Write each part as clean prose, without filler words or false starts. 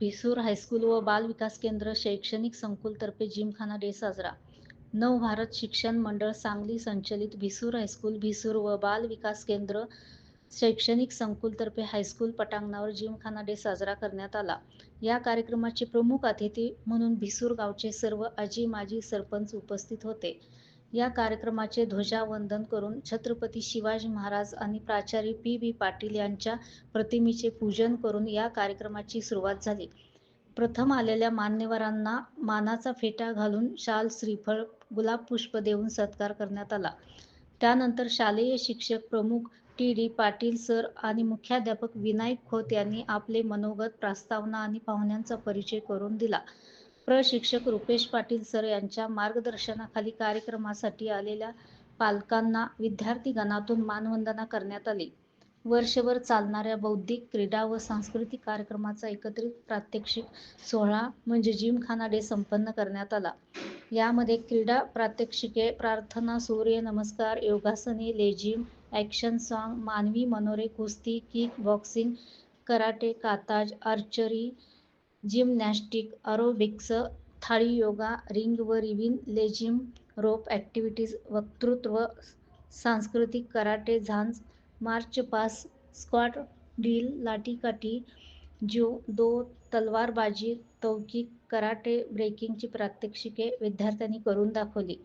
भिसूर high school व बाल विकास केंद्र शैक्षणिक संकुलतर्फे जिमखाना डे साजरा. नव भारत शिक्षण मंडळ सांगली संचलित भिसूर हायस्कूल भिसूर व बाल विकास केंद्र शैक्षणिक संकुलतर्फे हायस्कूल पटांगणावर जिमखाना डे साजरा करण्यात आला. या कार्यक्रमाचे प्रमुख अतिथी म्हणून भिसूर गावचे सर्व आजी माजी सरपंच उपस्थित होते. या कार्यक्रमाचे ध्वजावंदन करून छत्रपती शिवाजी महाराज आणि प्राचार्य पी. पाटील यांच्या प्रतिमेचे पूजन करून या कार्यक्रमाची सुरुवात झाली. प्रथम आलेल्या मान्यवरांना मानाचा फेटा घालून शाल, श्रीफळ, गुलाब पुष्प देऊन सत्कार करण्यात आला. त्यानंतर शालेय शिक्षक प्रमुख टी. पाटील सर आणि मुख्याध्यापक विनायक खोत यांनी आपले मनोगत, प्रस्तावना आणि पाहुण्यांचा परिचय करून दिला. प्रशिक्षक रुपेश पाटील सर यांच्या मार्गदर्शनाखाली कार्यक्रमासाठी आलेल्या पालकांना विद्यार्थी गणातून मानवंदना करण्यात आली. वर्षभर चालणाऱ्या बौद्धिक, क्रीडा व सांस्कृतिक कार्यक्रमाचा एकत्रित प्रात्यक्षिक सोहळा म्हणजे जिमखाना डे संपन्न करण्यात आला. यामध्ये क्रीडा प्रात्यक्षिके, प्रार्थना, सूर्य नमस्कार, योगासने, लेझिम, ॲक्शन सॉन्ग, मानवी मनोरे, कुस्ती, किक बॉक्सिंग, कराटे, काताज, आर्चरी, जिमनॅस्टिक, एरोबिक्स, थाळी योगा, रिंग व रिबन लेझिम, रोप ॲक्टिव्हिटीज, वक्तृत्व, सांस्कृतिक, कराटे, झांज, मार्च पास, स्क्वॉट, ड्रिल, लाठीकाठी, ज्यूदो, तलवारबाजी, तौकीक, कराटे, ब्रेकिंगची प्रात्यक्षिके विद्यार्थ्यांनी करून दाखवली.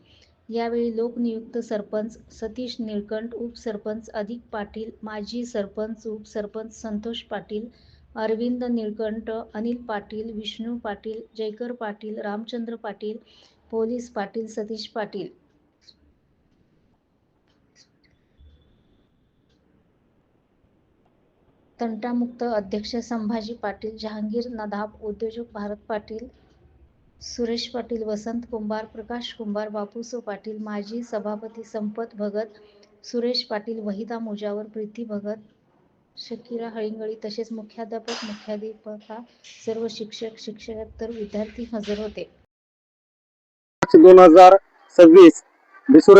यावेळी लोकनियुक्त सरपंच सतीश निळकंठ, उपसरपंच अधिक पाटील, माजी सरपंच, उपसरपंच संतोष पाटील, अरविंद निळकंठ, अनिल पाटील, विष्णू पाटील, जयकर पाटील, रामचंद्र पाटील, पोलीस पाटील सतीश पाटील, तंटामुक्त अध्यक्ष संभाजी पाटील, जहांगीर नदाब, उद्योजक भारत पाटील, सुरेश पाटील, वसंत कुंभार, प्रकाश कुंभार, बापूसो पाटील, माजी सभापती संपत भगत, सुरेश पाटील, वहिदा मुजावर, प्रीती भगत, शकीरा हळिंगळी तसेच मुख्याध्यापक, मुख्याध्यापिका, सर्व शिक्षक, शिक्षकेतर विद्यार्थी हजर होते. 2026 भिसूर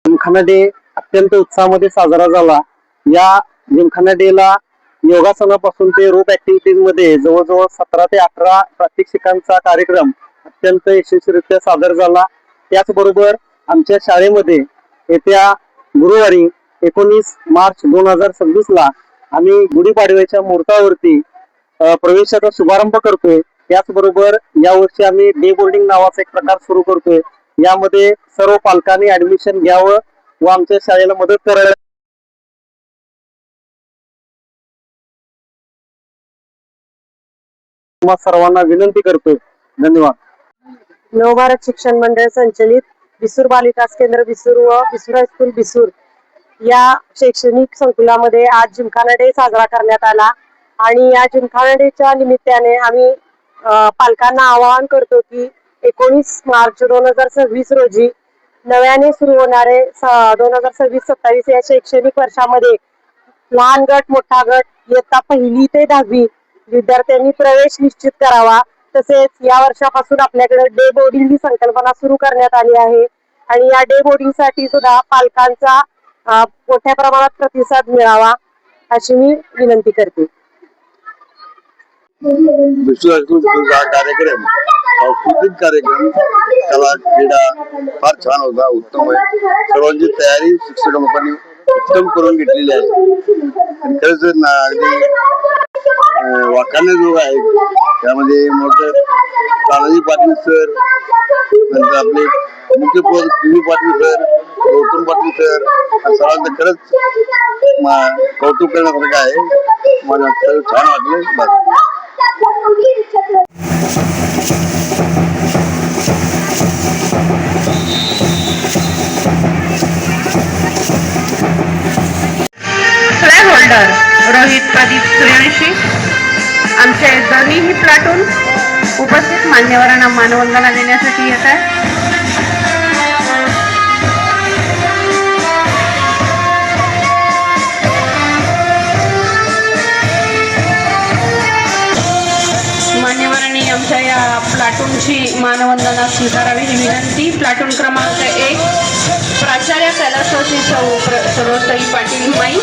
जिमखाना डे अत्यंत उत्साहामध्ये साजरा झाला. या जिमखाना डेला योगासनापासून ते रोप ऍक्टिव्हिटीज मध्ये जवळजवळ 17 ते 18 प्रात्यक्षिकांचा कार्यक्रम अत्यंत यशस्वीरित्या सादर झाला. त्याचबरोबर आमच्या शाळेमध्ये येत्या गुरुवारी 19 मार्च 2026 ला आम्ही गुढीपाडव्याच्या मुहूर्तावरती प्रवेशाचा शुभारंभ करतोय. त्याचबरोबर यावर्षी आम्ही डे बोर्डिंग नावाचा एक प्रकार सुरू करतोय. यामध्ये सर्व पालकांनी ऍडमिशन घ्यावं व आमच्या शाळेला मदत करायला सर्वांना विनंती करतोय. धन्यवाद. नवभारत शिक्षण मंडळ संचलित भिसूर बाल विकास केंद्र भिसूर व भिसूर हायस्कूल भिसूर या शैक्षणिक संकुलामध्ये आज जिमखाना डे साजरा करण्यात आला आणि या जिमखाना डेच्या निमित्ताने आम्ही पालकांना आवाहन करतो की 19 मार्च 2026 रोजी नव्याने सुरू होणारे 2026-27 या शैक्षणिक वर्षामध्ये लहान गट, मोठा गट, इयत्ता 1ली ते 10वी विद्यार्थ्यांनी प्रवेश निश्चित करावा. तसेच या वर्षापासून आपल्याकडे डे बोर्डिंग ही संकल्पना सुरू करण्यात आली आहे आणि या डे बोर्डिंग साठी सुद्धा पालकांचा मोठ्या प्रमाणात प्रतिसाद मिळावा अशी मी विनंती करते. कार्यक्रम सांस्कृतिक कार्यक्रम, कला, क्रीडा फार छान होता, उत्तम आहे. सर्वांची तयारी शिक्षक लोकांनी उत्तम करून घेतलेली आहे. खरंच अगदी वाखाणण्याजोग आहे. त्यामध्ये मोठं तानाजी पाटील सर, नंतर आपले मुख्य P. Patil sir, Gautam Patil sir, सर्वांचं खरंच कौतुक करण्यासारखं आहे. मला छान वाटलं. फ्लॅग होल्डर रोहित प्रदीप सूर्यवंशी, आमचे दोन्हीही प्लाटून उपस्थित मान्यवरांना मानवंदना देण्यासाठी येत आहे. मान्यवरांनी आमच्या या प्लाटूनची मानवंदना स्वीकारावी ही विनंती. प्लाटून क्रमांक 1 प्राचार्य कैलासवासी सौ सर्वोत्तरी पाटील माई.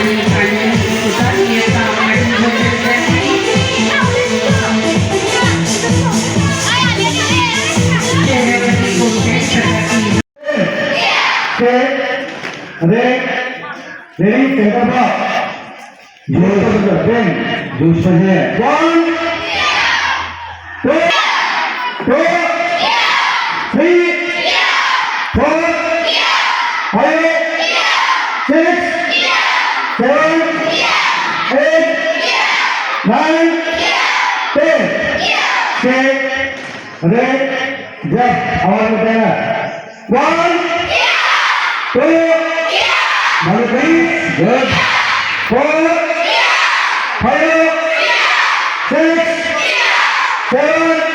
आणि सुद्धा इयत्ता आठवीमध्ये विद्यार्थी चेहऱ्यावरती कोणत्याही प्रकारची Ready, center box. Then, juice for here. 1, 2, 3, 4, 5, 6, 7, 8, 9, 10. Stay. Ready, jump. All there. 1, 2, good. 4, 5, 6, 7,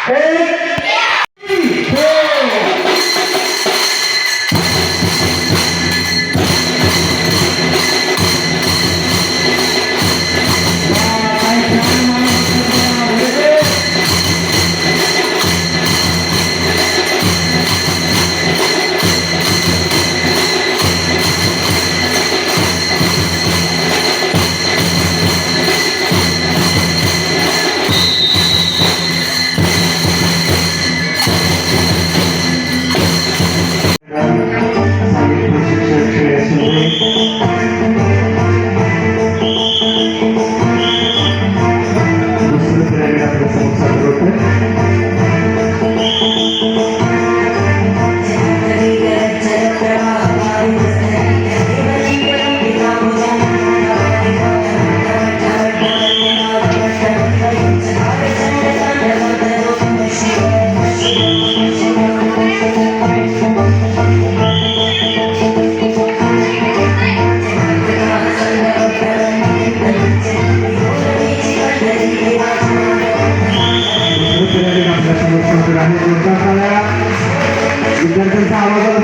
8, 4. विद्यार्थ्यांचा आवाज